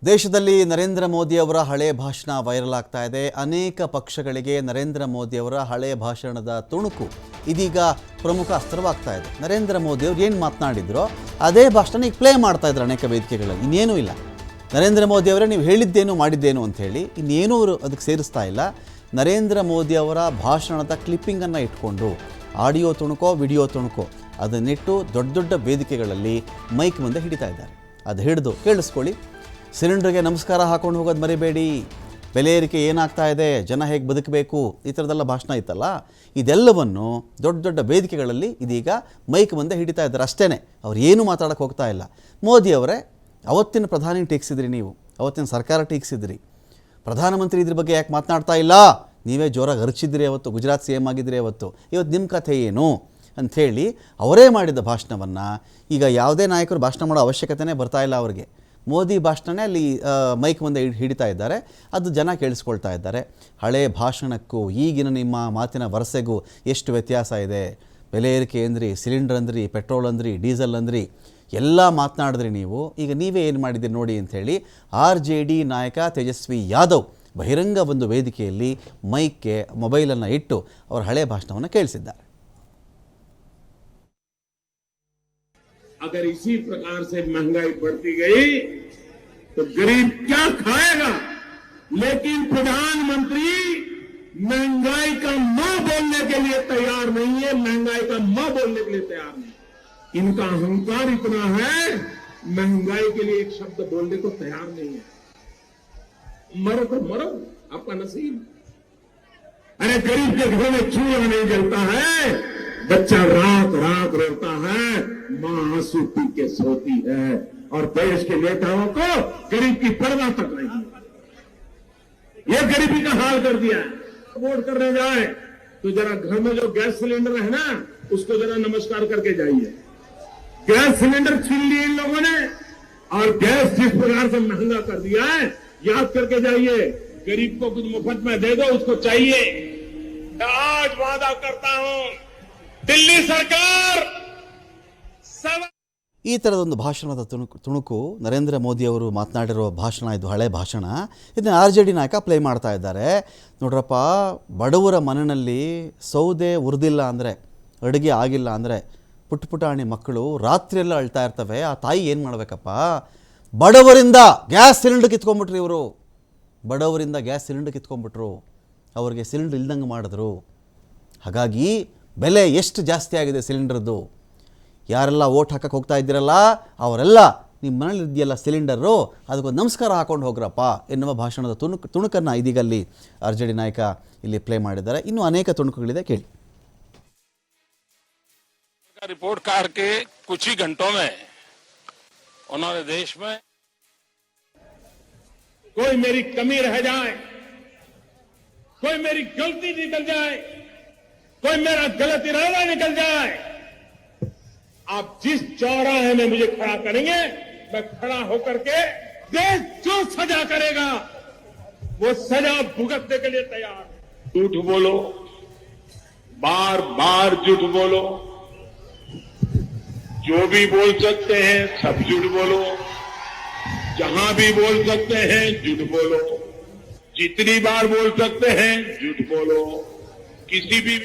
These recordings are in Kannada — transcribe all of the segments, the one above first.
ದೇಶದಲ್ಲಿ ನರೇಂದ್ರ ಮೋದಿ ಅವರ ಹಳೆ ಭಾಷಣ ವೈರಲ್ ಆಗ್ತಾ ಇದೆ. ಅನೇಕ ಪಕ್ಷಗಳಿಗೆ ನರೇಂದ್ರ ಮೋದಿ ಅವರ ಹಳೆ ಭಾಷಣದ ತುಣುಕು ಇದೀಗ ಪ್ರಮುಖ ಅಸ್ತ್ರವಾಗ್ತಾ ಇದೆ. ನರೇಂದ್ರ ಮೋದಿ ಅವರು ಏನು ಮಾತನಾಡಿದ್ರೋ ಅದೇ ಭಾಷಣ ಈಗ ಪ್ಲೇ ಮಾಡ್ತಾ ಇದ್ದಾರೆ ಅನೇಕ ವೇದಿಕೆಗಳಲ್ಲಿ. ಇನ್ನೇನೂ ಇಲ್ಲ, ನರೇಂದ್ರ ಮೋದಿ ಅವರೇ ನೀವು ಹೇಳಿದ್ದೇನು ಮಾಡಿದ್ದೇನು ಅಂಥೇಳಿ ಇನ್ನೇನೂ ಅವರು ಅದಕ್ಕೆ ಸೇರಿಸ್ತಾ ಇಲ್ಲ. ನರೇಂದ್ರ ಮೋದಿ ಅವರ ಭಾಷಣದ ಕ್ಲಿಪ್ಪಿಂಗನ್ನು ಇಟ್ಕೊಂಡು ಆಡಿಯೋ ತುಣುಕೋ ವಿಡಿಯೋ ತುಣುಕೋ ಅದನ್ನಿಟ್ಟು ದೊಡ್ಡ ದೊಡ್ಡ ವೇದಿಕೆಗಳಲ್ಲಿ ಮೈಕ್ ಮುಂದೆ ಹಿಡಿತಾ ಇದ್ದಾರೆ. ಅದು ಹಿಡಿದು ಕೇಳಿಸ್ಕೊಳ್ಳಿ. ಸಿಲಿಂಡರ್ಗೆ ನಮಸ್ಕಾರ ಹಾಕೊಂಡು ಹೋಗೋದು ಮರಿಬೇಡಿ, ಬೆಲೆ ಏರಿಕೆ ಏನಾಗ್ತಾ ಇದೆ, ಜನ ಹೇಗೆ ಬದುಕಬೇಕು, ಈ ಥರದ್ದೆಲ್ಲ ಭಾಷಣ ಇತ್ತಲ್ಲ, ಇದೆಲ್ಲವನ್ನು ದೊಡ್ಡ ದೊಡ್ಡ ವೇದಿಕೆಗಳಲ್ಲಿ ಇದೀಗ ಮೈಕ್ ಮುಂದೆ ಹಿಡಿತಾ ಇದ್ದಾರೆ. ಅಷ್ಟೇ, ಅವ್ರು ಏನೂ ಮಾತಾಡೋಕ್ಕೆ ಹೋಗ್ತಾ ಇಲ್ಲ. ಮೋದಿ ಅವರೇ, ಅವತ್ತಿನ ಪ್ರಧಾನಿ ಟೀಕಿಸಿದ್ರಿ, ನೀವು ಅವತ್ತಿನ ಸರ್ಕಾರ ಟೀಕಿಸಿದ್ರಿ, ಪ್ರಧಾನಮಂತ್ರಿ ಇದ್ರ ಬಗ್ಗೆ ಯಾಕೆ ಮಾತನಾಡ್ತಾ ಇಲ್ಲ, ನೀವೇ ಜೋರಾಗಿ ಅರಚಿದ್ರಿ ಅವತ್ತು, ಗುಜರಾತ್ ಸಿ ಎಮ್ ಆಗಿದ್ರಿ ಅವತ್ತು, ಇವತ್ತು ನಿಮ್ಮ ಕಥೆ ಏನು ಅಂಥೇಳಿ ಅವರೇ ಮಾಡಿದ ಭಾಷಣವನ್ನು ಈಗ ಯಾವುದೇ ನಾಯಕರು ಭಾಷಣ ಮಾಡೋ ಅವಶ್ಯಕತೆಯೇ ಬರ್ತಾ ಇಲ್ಲ ಅವರಿಗೆ. ಮೋದಿ ಭಾಷಣನೇ ಅಲ್ಲಿ ಮೈಕ್ ಮುಂದೆ ಹಿಡಿತಾ ಇದ್ದಾರೆ, ಅದು ಜನ ಕೇಳಿಸ್ಕೊಳ್ತಾ ಇದ್ದಾರೆ. ಹಳೆ ಭಾಷಣಕ್ಕೂ ಈಗಿನ ನಿಮ್ಮ ಮಾತಿನ ವರಸೆಗೂ ಎಷ್ಟು ವ್ಯತ್ಯಾಸ ಇದೆ. ಬೆಲೆ ಏರಿಕೆ ಅಂದ್ರಿ, ಸಿಲಿಂಡರ್ ಅಂದ್ರಿ, ಪೆಟ್ರೋಲ್ ಅಂದ್ರಿ, ಡೀಸೆಲ್ ಅಂದ್ರಿ, ಎಲ್ಲ ಮಾತನಾಡಿದ್ರಿ ನೀವು. ಈಗ ನೀವೇ ಏನು ಮಾಡಿದ್ದೀರಿ ನೋಡಿ ಅಂಥೇಳಿ RJD ನಾಯಕ ತೇಜಸ್ವಿ ಯಾದವ್ ಬಹಿರಂಗ ಒಂದು ವೇದಿಕೆಯಲ್ಲಿ ಮೈಕ್ಗೆ ಮೊಬೈಲನ್ನು ಇಟ್ಟು ಅವರ ಹಳೆ ಭಾಷಣವನ್ನು ಕೇಳಿಸಿದ್ದಾರೆ. अगर इसी प्रकार से महंगाई बढ़ती गई तो गरीब क्या खाएगा। लेकिन प्रधानमंत्री महंगाई का मां बोलने के लिए तैयार नहीं है, महंगाई का मां बोलने के लिए तैयार नहीं। इनका अहंकार इतना है, महंगाई के लिए एक शब्द बोलने को तैयार नहीं है। मरो तो मरो, आपका नसीब। अरे गरीब के घर में चूल्हा नहीं जलता है, बच्चा रात रात रोता है, मां आंसू पी के सोती है, और देश के नेताओं को गरीब की परवाह तक नहीं है। ये गरीबी का हाल कर दिया है। वोट करने जाए तो जरा घर में जो गैस सिलेंडर है ना, उसको जरा नमस्कार करके जाइए। गैस सिलेंडर छीन लिए इन लोगों ने, और गैस जिस प्रकार से महंगा कर दिया है, याद करके जाइए। गरीब को कुछ मुफ्त में दे दो, उसको चाहिए। आज वादा करता हूं, दिल्ली सरकार ಈ ಥರದೊಂದು ಭಾಷಣದ ತುಣುಕು ನರೇಂದ್ರ ಮೋದಿ ಅವರು ಮಾತನಾಡಿರೋ ಭಾಷಣ, ಇದು ಹಳೆ ಭಾಷಣ. ಇದನ್ನು RJD ನಾಯಕ ಪ್ಲೇ ಮಾಡ್ತಾ ಇದ್ದಾರೆ. ನೋಡ್ರಪ್ಪ, ಬಡವರ ಮನೆಯಲ್ಲಿ ಸೌದೆ ಉರಿದಿಲ್ಲ ಅಂದರೆ, ಅಡುಗೆ ಆಗಿಲ್ಲ ಅಂದರೆ ಪುಟ್ಟ ಪುಟಾಣಿ ಮಕ್ಕಳು ರಾತ್ರಿಯೆಲ್ಲ ಅಳ್ತಾ ಇರ್ತವೆ. ಆ ತಾಯಿ ಏನು ಮಾಡಬೇಕಪ್ಪ? ಬಡವರಿಂದ ಗ್ಯಾಸ್ ಸಿಲಿಂಡರ್ ಕಿತ್ಕೊಂಡ್ಬಿಟ್ರು ಇವರು, ಬಡವರಿಂದ ಗ್ಯಾಸ್ ಸಿಲಿಂಡರ್ ಕಿತ್ಕೊಂಡ್ಬಿಟ್ರು, ಅವ್ರಿಗೆ ಸಿಲಿಂಡರ್ ಇಲ್ದಂಗೆ ಮಾಡಿದ್ರು. ಹಾಗಾಗಿ ಬೆಲೆ ಎಷ್ಟು ಜಾಸ್ತಿ ಆಗಿದೆ ಸಿಲಿಂಡರ್ದು. ಯಾರೆಲ್ಲ ಓಟ್ ಹಾಕಕ್ಕೆ ಹೋಗ್ತಾ ಇದ್ದೀರಲ್ಲ ಅವರೆಲ್ಲ ನಿಮ್ಮ ಮನೇಲಿ ಇದೆಯಲ್ಲ ಸಿಲಿಂಡರು, ಅದಕ್ಕೊಂದು ನಮಸ್ಕಾರ ಹಾಕೊಂಡು ಹೋಗ್ರಪ್ಪ ಎನ್ನುವ ಭಾಷಣದ ತುಣುಕನ್ನು ಇದೀಗ ಅಲ್ಲಿ RJD ನಾಯಕ ಇಲ್ಲಿ ಪ್ಲೇ ಮಾಡಿದ್ದಾರೆ. ಇನ್ನೂ ಅನೇಕ ತುಣುಕುಗಳಿದೆ, ಕೇಳಿ. रिपोर्ट कार्ड के कुछ ही घंटों में उन्होंने देश में कोई मेरी कमी रह जाए, कोई मेरी गलती निकल जाए, कोई मेरा गलत इरादा निकल जाए, आप जिस चौराहे में मुझे खड़ा करेंगे, मैं खड़ा होकर के देश जो सजा करेगा वो सजा भुगतने के लिए तैयार है। झूठ बोलो, बार बार झूठ बोलो, जो भी बोल सकते हैं सब झूठ बोलो, जहां भी बोल सकते हैं झूठ बोलो, जितनी बार बोल सकते हैं झूठ बोलो, किसी भी।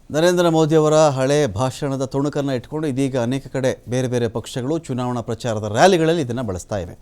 ನರೇಂದ್ರ ಮೋದಿ ಅವರ ಹಳೆ ಭಾಷಣದ ತುಣುಕನ್ನು ಇಟ್ಕೊಂಡು ಇದೀಗ ಅನೇಕ ಕಡೆ ಬೇರೆ ಬೇರೆ ಪಕ್ಷಗಳು ಚುನಾವಣಾ ಪ್ರಚಾರದ ರ್ಯಾಲಿಗಳಲ್ಲಿ ಇದನ್ನು ಬಳಸ್ತಾ ಇವೆ.